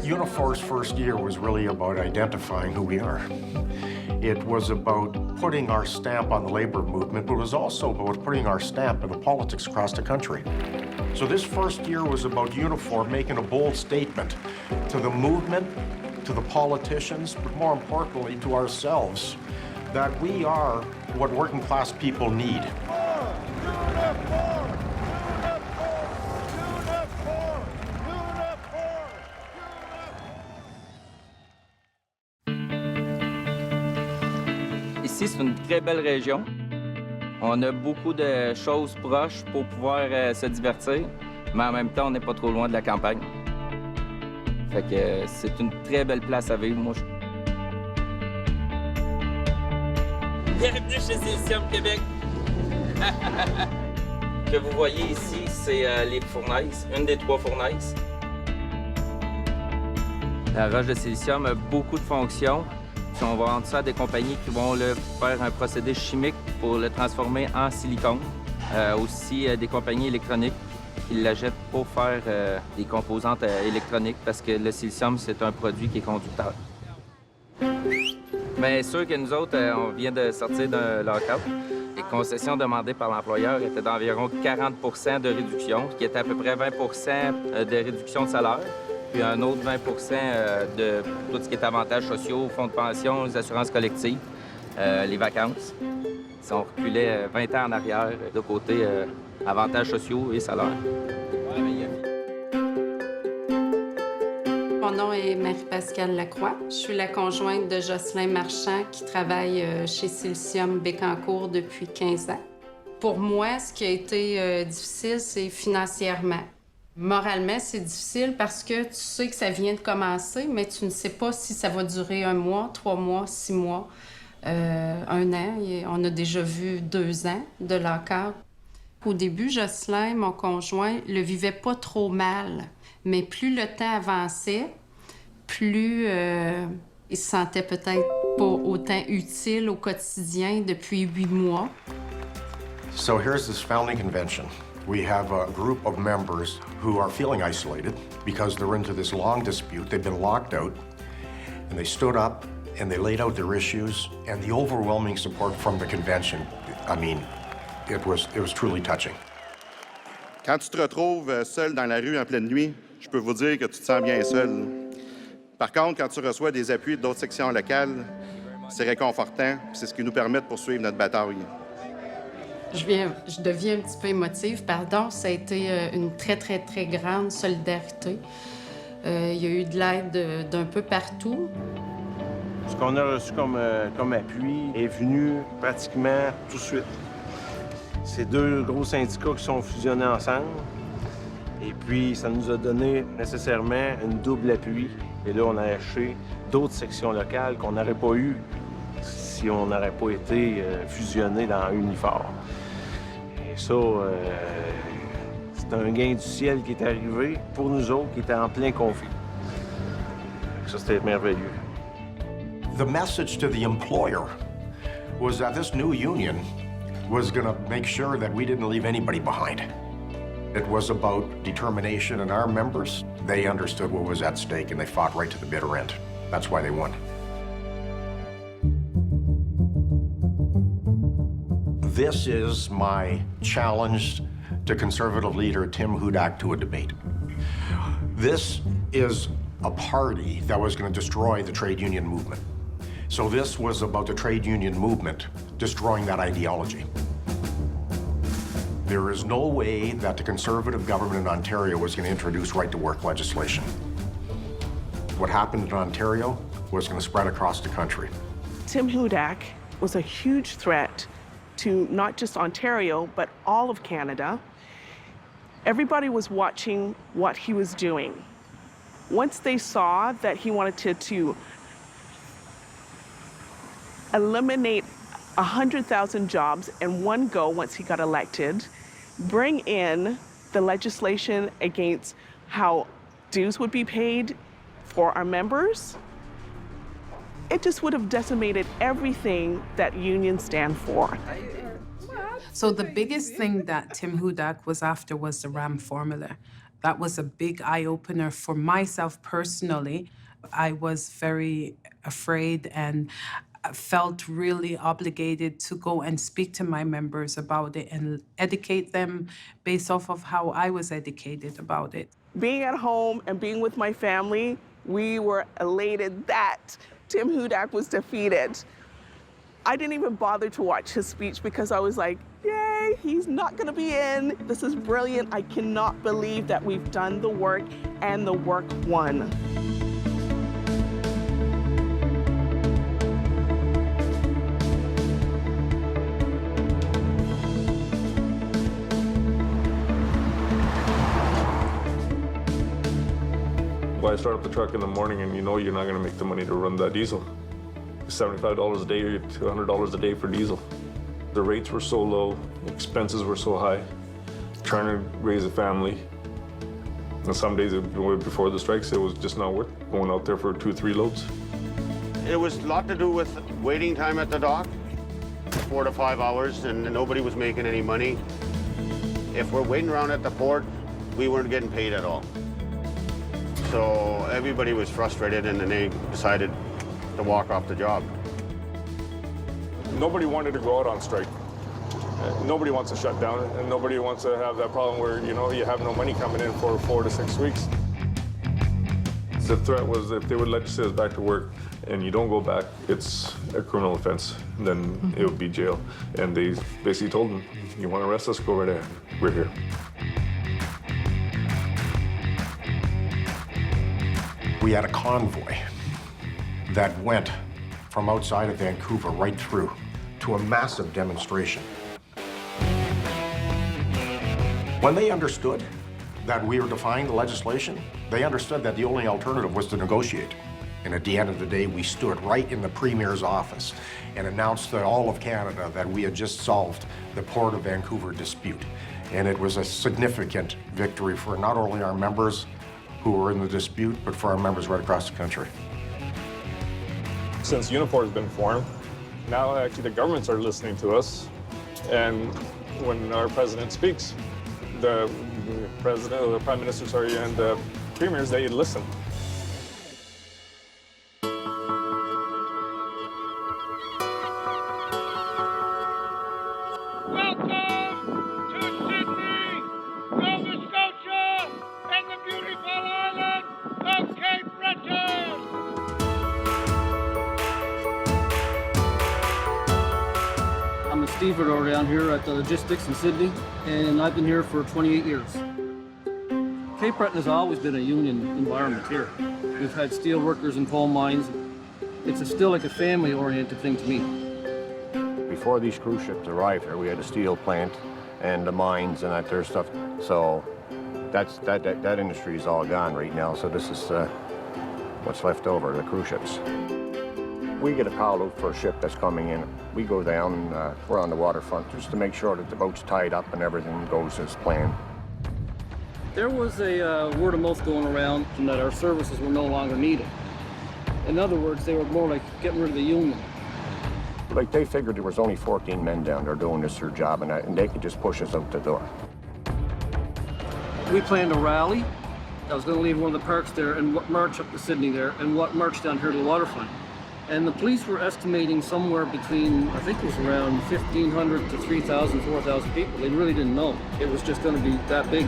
Unifor's first year was really about identifying who we are. It was about putting our stamp on the labor movement, but it was also about putting our stamp in the politics across the country. So this first year was about Unifor making a bold statement to the movement, to the politicians, but more importantly to ourselves, that we are what working class people need. Ici, c'est une très belle région. On a beaucoup de choses proches pour pouvoir se divertir, mais en même temps, on n'est pas trop loin de la campagne. Fait que c'est une très belle place à vivre, moi. Bienvenue chez Silicium Québec! Ce que vous voyez ici, c'est les fournaises, une des 3 fournaises. La roche de silicium a beaucoup de fonctions. Puis on va vendre ça à des compagnies qui vont faire un procédé chimique pour le transformer en silicone. Aussi des compagnies électroniques qui l'achètent pour faire des composantes électroniques parce que le silicium, c'est un produit qui est conducteur. Bien sûr que nous autres, on vient de sortir d'un lockout. Les concessions demandées par l'employeur étaient d'environ 40 % de réduction, ce qui était à peu près 20 % de réduction de salaire, puis un autre 20 % de tout ce qui est avantages sociaux, fonds de pension, les assurances collectives, les vacances. Si on reculait 20 ans en arrière, de côté avantages sociaux et salaires. Mon nom est Marie-Pascale Lacroix. Je suis la conjointe de Jocelyn Marchand qui travaille chez Silicium Bécancour depuis 15 ans. Pour moi, ce qui a été difficile, c'est financièrement. Moralement, c'est difficile parce que tu sais que ça vient de commencer, mais tu ne sais pas si ça va durer 1 mois, 3 mois, 6 mois, 1 an. Et on a déjà vu 2 ans de lockout. Au début, Jocelyn, mon conjoint, le vivait pas trop mal. Mais plus le temps avançait, plus il se sentait peut-être pas autant utile au quotidien depuis 8 mois. So here's this founding convention. We have a group of members who are feeling isolated because they're into this long dispute. They've been locked out, and they stood up and they laid out their issues, and the overwhelming support from the convention, I mean, it was truly touching. Quand tu te retrouves seul dans la rue en pleine nuit, je peux vous dire que tu te sens bien seul. Par contre, quand tu reçois des appuis d'autres sections locales, c'est réconfortant, c'est ce qui nous permet de poursuivre notre bataille. Je deviens un petit peu émotive, pardon. Ça a été une très, très, très grande solidarité. Il y a eu de l'aide d'un peu partout. Ce qu'on a reçu comme appui est venu pratiquement tout de suite. C'est 2 gros syndicats qui sont fusionnés ensemble. Et puis, ça nous a donné nécessairement une double appui. Et là, on a acheté d'autres sections locales qu'on n'aurait pas eues si on n'aurait pas été fusionnés dans Unifor. Et ça, c'est un gain du ciel qui est arrivé pour nous autres qui étaient en plein conflit. Ça, c'était merveilleux. The message to the employer was that this new union was going to make sure that we didn't leave anybody behind. It was about determination, and our members, they understood what was at stake, and they fought right to the bitter end. That's why they won. This is my challenge to Conservative leader Tim Hudak to a debate. This is a party that was going to destroy the trade union movement. So this was about the trade union movement destroying that ideology. There is no way that the Conservative government in Ontario was going to introduce right-to-work legislation. What happened in Ontario was going to spread across the country. Tim Hudak was a huge threat to not just Ontario, but all of Canada. Everybody was watching what he was doing. Once they saw that he wanted to eliminate 100,000 jobs in one go once he got elected, bring in the legislation against how dues would be paid for our members, it just would have decimated everything that unions stand for. So the biggest thing that Tim Hudak was after was the RAM formula. That was a big eye-opener for myself personally. I was very afraid and felt really obligated to go and speak to my members about it and educate them based off of how I was educated about it. Being at home and being with my family, we were elated that Tim Hudak was defeated. I didn't even bother to watch his speech because I was like, yay, he's not gonna be in. This is brilliant. I cannot believe that we've done the work and the work won. Why start up the truck in the morning and you know you're not going to make the money to run that diesel? $75 a day or $200 a day for diesel. The rates were so low, expenses were so high. Trying to raise a family. And some days before the strikes, it was just not worth going out there for 2 or 3 loads. It was a lot to do with waiting time at the dock, 4 to 5 hours, and nobody was making any money. If we're waiting around at the port, we weren't getting paid at all. So everybody was frustrated, and then they decided to walk off the job. Nobody wanted to go out on strike. Nobody wants to shut down, and nobody wants to have that problem where, you know, you have no money coming in for 4 to 6 weeks. The threat was if they would legislate us back to work and you don't go back, it's a criminal offense. Then it would be jail. And they basically told them, you want to arrest us, go right ahead. We're here. We had a convoy that went from outside of Vancouver right through to a massive demonstration. When they understood that we were defying the legislation, they understood that the only alternative was to negotiate. And at the end of the day, we stood right in the Premier's office and announced to all of Canada that we had just solved the Port of Vancouver dispute. And it was a significant victory for not only our members who were in the dispute, but for our members right across the country. Since Unifor has been formed, now actually the governments are listening to us. And when our president speaks, the president, or the prime minister, sorry, and the premiers, they listen. I'm a stevedore down here at the Logistics in Sydney, and I've been here for 28 years. Cape Breton has always been a union environment here. We've had steel workers and coal mines. It's still like a family-oriented thing to me. Before these cruise ships arrived here, we had a steel plant and the mines and that there stuff. So that industry is all gone right now. So this is what's left over, the cruise ships. We get a call out for a ship that's coming in. We go down, we're on the waterfront just to make sure that the boat's tied up and everything goes as planned. There was a word of mouth going around that our services were no longer needed. In other words, they were more like getting rid of the union. Like they figured there was only 14 men down there doing this their job and they could just push us out the door. We planned a rally that was going to leave one of the parks there and march up to Sydney there and march down here to the waterfront. And the police were estimating somewhere between, I think it was around 1,500 to 3,000, 4,000 people. They really didn't know. It was just going to be that big.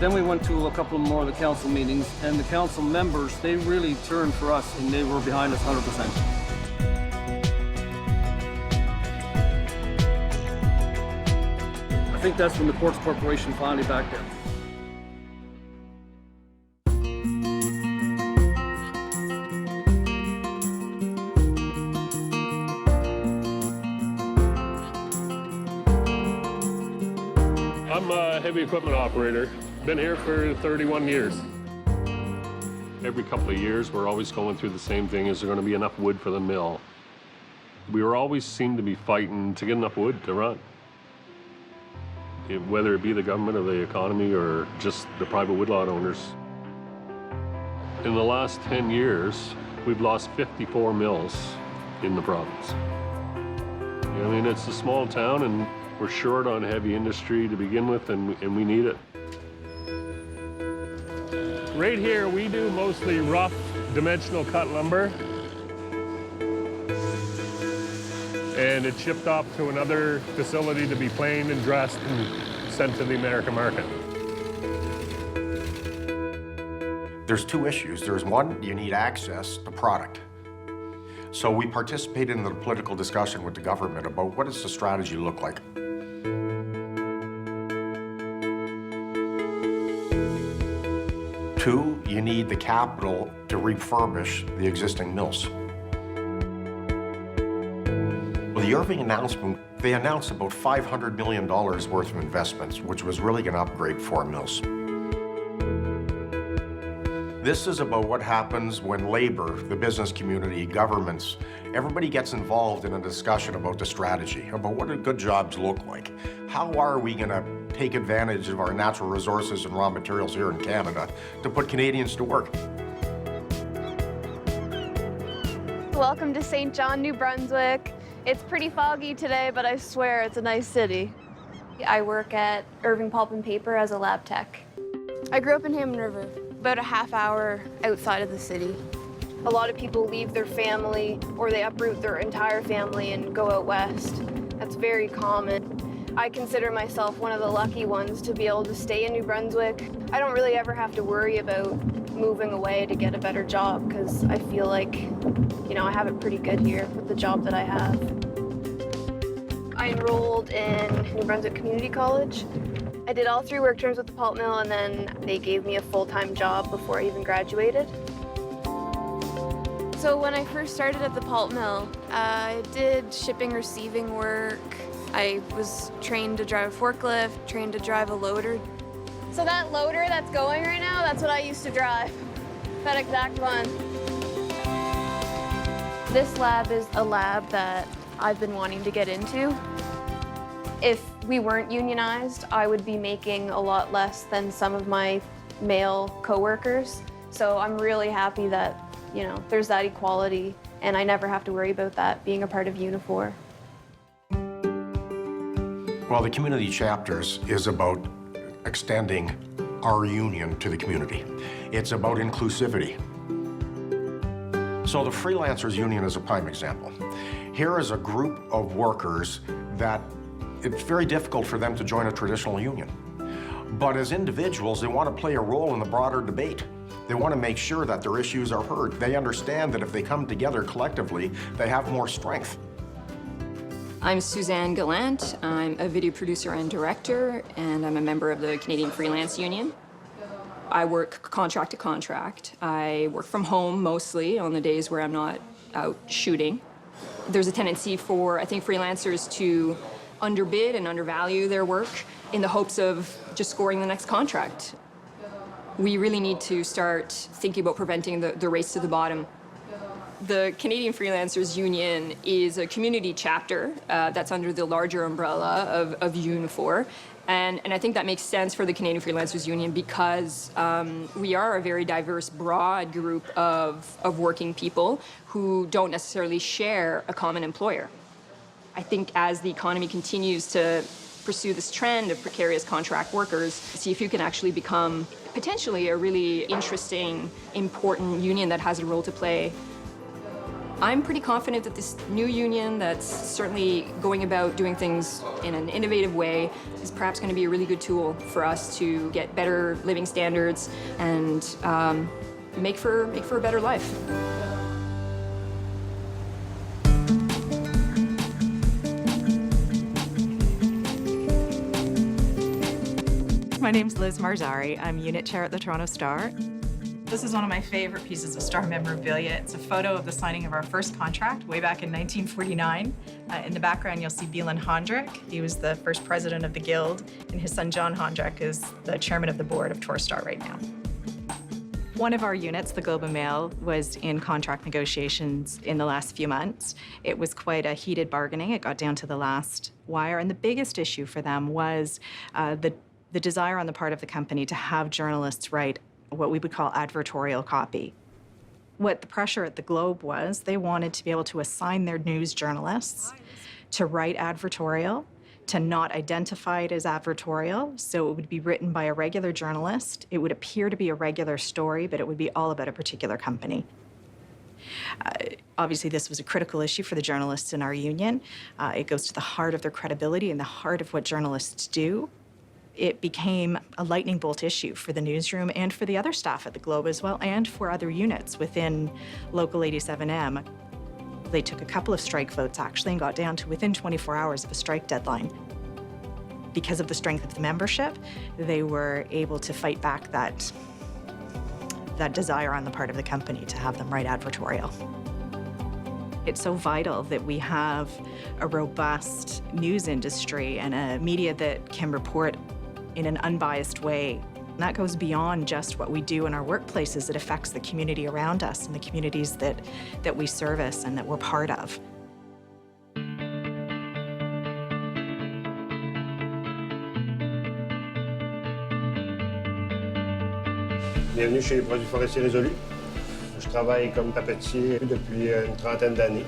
Then we went to a couple more of the council meetings, and the council members, they really turned for us, and they were behind us 100%. I think that's when the Ports Corporation finally backed down. I'm a heavy equipment operator. Been here for 31 years. Every couple of years, we're always going through the same thing. Is there going to be enough wood for the mill? We always seem to be fighting to get enough wood to run. Whether it be the government or the economy or just the private woodlot owners. In the last 10 years, we've lost 54 mills in the province. I mean, it's a small town, and we're short on heavy industry to begin with, and we need it. Right here, we do mostly rough dimensional cut lumber. And it's shipped off to another facility to be planed and dressed and sent to the American market. There's two issues. There's one, you need access to product. So we participated in the political discussion with the government about what does the strategy look like. Two, you need the capital to refurbish the existing mills. Well, the Irving announcement, they announced about $500 million worth of investments, which was really going to upgrade 4 mills. This is about what happens when labor, the business community, governments, everybody gets involved in a discussion about the strategy, about what do good jobs look like. How are we going to take advantage of our natural resources and raw materials here in Canada to put Canadians to work? Welcome to St. John, New Brunswick. It's pretty foggy today, but I swear it's a nice city. I work at Irving Pulp and Paper as a lab tech. I grew up in Hammond River, about a half hour outside of the city. A lot of people leave their family or they uproot their entire family and go out west. That's very common. I consider myself one of the lucky ones to be able to stay in New Brunswick. I don't really ever have to worry about moving away to get a better job because I feel like, you know, I have it pretty good here with the job that I have. I enrolled in New Brunswick Community College. I did all 3 work terms with the pulp mill, and then they gave me a full-time job before I even graduated. So when I first started at the pulp mill, I did shipping, receiving work. I was trained to drive a forklift, trained to drive a loader. So that loader that's going right now, that's what I used to drive, that exact one. This lab is a lab that I've been wanting to get into. If we weren't unionized, I would be making a lot less than some of my male coworkers. So I'm really happy that, you know, there's that equality and I never have to worry about that being a part of Unifor. Well, the community chapters is about extending our union to the community. It's about inclusivity. So the Freelancers Union is a prime example. Here is a group of workers that it's very difficult for them to join a traditional union. But as individuals, they want to play a role in the broader debate. They want to make sure that their issues are heard. They understand that if they come together collectively, they have more strength. I'm Suzanne Gallant. I'm a video producer and director, and I'm a member of the Canadian Freelance Union. I work contract to contract. I work from home mostly on the days where I'm not out shooting. There's a tendency for, I think, freelancers to underbid and undervalue their work in the hopes of just scoring the next contract. We really need to start thinking about preventing the race to the bottom. The Canadian Freelancers Union is a community chapter that's under the larger umbrella of Unifor. And I think that makes sense for the Canadian Freelancers Union because we are a very diverse, broad group of working people who don't necessarily share a common employer. I think as the economy continues to pursue this trend of precarious contract workers, see if you can actually become potentially a really interesting, important union that has a role to play. I'm pretty confident that this new union that's certainly going about doing things in an innovative way is perhaps going to be a really good tool for us to get better living standards and make for a better life. My name's Liz Marzari. I'm unit chair at the Toronto Star. This is one of my favorite pieces of Star memorabilia. It's a photo of the signing of our first contract way back in 1949. In the background, you'll see Beelan Hondrek. He was the first president of the Guild, and his son, John Hondrek, is the chairman of the board of Torstar right now. One of our units, the Globe and Mail, was in contract negotiations in the last few months. It was quite a heated bargaining. It got down to the last wire, and the biggest issue for them was the desire on the part of the company to have journalists write what we would call advertorial copy. What the pressure at the Globe was, they wanted to be able to assign their news journalists to write advertorial, to not identify it as advertorial, so it would be written by a regular journalist. It would appear to be a regular story, but it would be all about a particular company. Obviously, this was a critical issue for the journalists in our union. It goes to the heart of their credibility and the heart of what journalists do. It became a lightning bolt issue for the newsroom and for the other staff at the Globe as well, and for other units within Local 87M. They took a couple of strike votes, actually, and got down to within 24 hours of a strike deadline. Because of the strength of the membership, they were able to fight back that desire on the part of the company to have them write advertorial. It's so vital that we have a robust news industry and a media that can report in an unbiased way. And that goes beyond just what we do in our workplaces. It affects the community around us and the communities that we service and that we're part of. Bienvenue chez les produits forestiers résolus. Je travaille comme papetier depuis une trentaine d'années.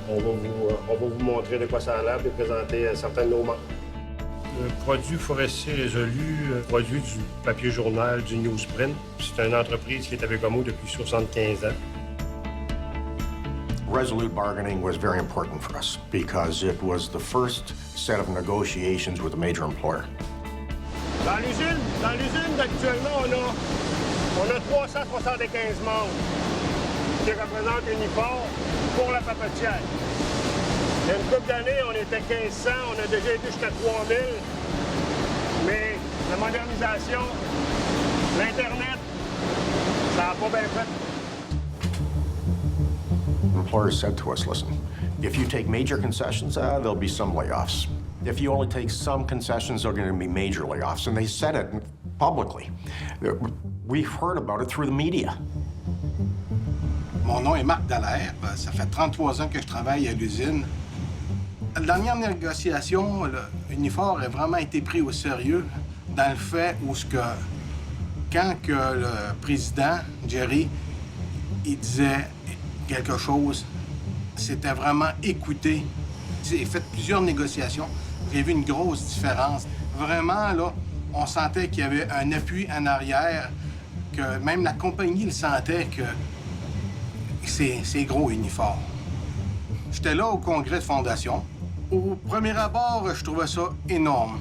On va vous montrer de quoi ça a l'air et présenter certains de nos membres. Le produit forestier résolu produit du papier journal, du newsprint. C'est une entreprise qui est avec nous depuis 75 ans. Resolute bargaining was very important for us because it was the first set of negotiations with a major employer. Dans l'usine actuellement, on a 375 membres qui représentent Unifor pour la papetière. Il y a une couple d'années, on était 1500, on a déjà été jusqu'à 3000. Mais la modernisation, l'Internet, ça n'a pas bien fait. Employers said to us, listen, if you take major concessions, there'll be some layoffs. If you only take some concessions, there are going to be major layoffs. And they said it publicly. We heard about it through the media. Mon nom est Marc Dallaire. Ça fait 33 ans que je travaille à l'usine. La dernière négociation, Unifor a vraiment été pris au sérieux dans le fait où quand que le président, Jerry, il disait quelque chose, c'était vraiment écouté. J'ai fait plusieurs négociations. J'ai vu une grosse différence. Vraiment, là, on sentait qu'il y avait un appui en arrière, que même la compagnie le sentait que c'est gros, Unifor. J'étais là au congrès de fondation. Au premier abord, je trouvais ça énorme.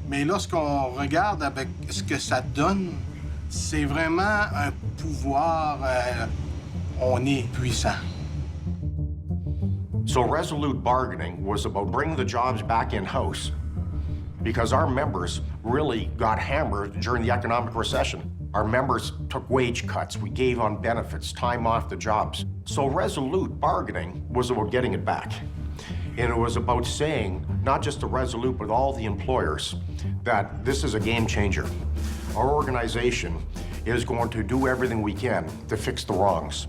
Mais lorsqu'on regarde avec ce que ça donne, c'est vraiment un pouvoir. On est puissant. So resolute bargaining was about bringing the jobs back in-house because our members really got hammered during the economic recession. Our members took wage cuts. We gave on benefits, time off the jobs. So resolute bargaining was about getting it back. And it was about saying, not just to Resolute, but all the employers, that this is a game changer. Our organization is going to do everything we can to fix the wrongs.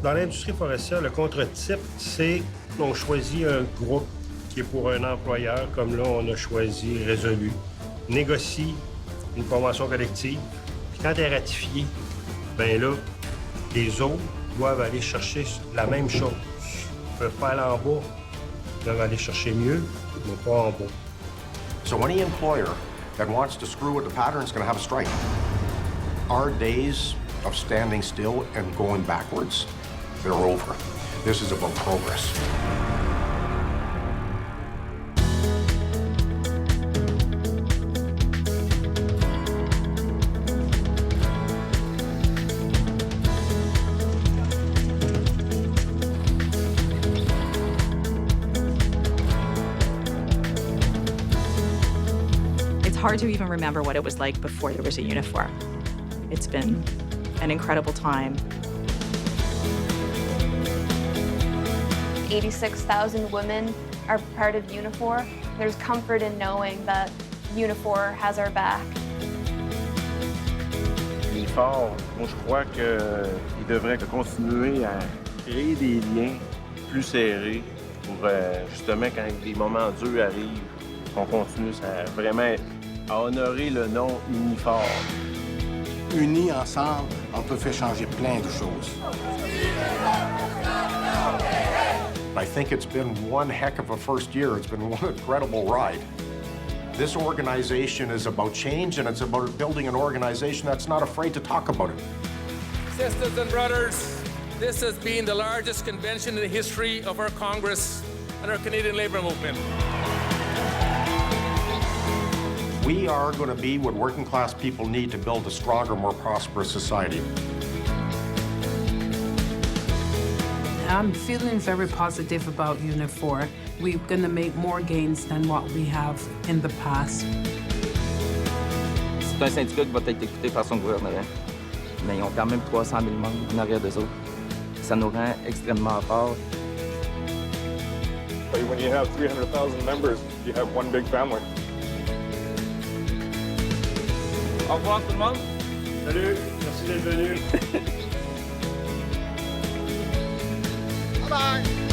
Dans l'industrie forestière, le contre-type, c'est qu'on choisit un groupe qui est pour un employeur, comme là, on a choisi Résolu, négocie une convention collective, puis quand elle est ratifiée, bien là, les autres doivent aller chercher la même chose. Ils peuvent pas aller en bas, ils doivent aller chercher mieux, mais pas en bas. So any employer that wants to screw with the pattern is going to have a strike. Our days of standing still and going backwards, they're over. This is about progress. It's hard to even remember what it was like before there was a Unifor. It's been an incredible time. 86,000 women are part of Unifor. There's comfort in knowing that Unifor has our back. Unifor, moi je crois qu'il devrait continuer à créer des liens plus serrés pour justement quand des moments durs arrivent, qu'on continue à vraiment à honorer le nom Unifor. unis ensemble, on peut faire changer plein de choses. I think it's been one heck of a first year. It's been one incredible ride. This organization is about change, and it's about building an organization that's not afraid to talk about it. Sisters and brothers, this has been the largest convention in the history of our Congress and our Canadian labor movement. We are going to be what working class people need to build a stronger, more prosperous society. I'm feeling very positive about Unifor. We're going to make more gains than what we have in the past. C'est un syndicat qui va être écouté par son gouvernement, mais ils ont quand même 300 000 membres en arrière d'eux autres. Ça nous rend extrêmement forts. But when you have 300,000 members, you have one big family. Au revoir tout le monde. Salut, merci d'être venu. Bye-bye!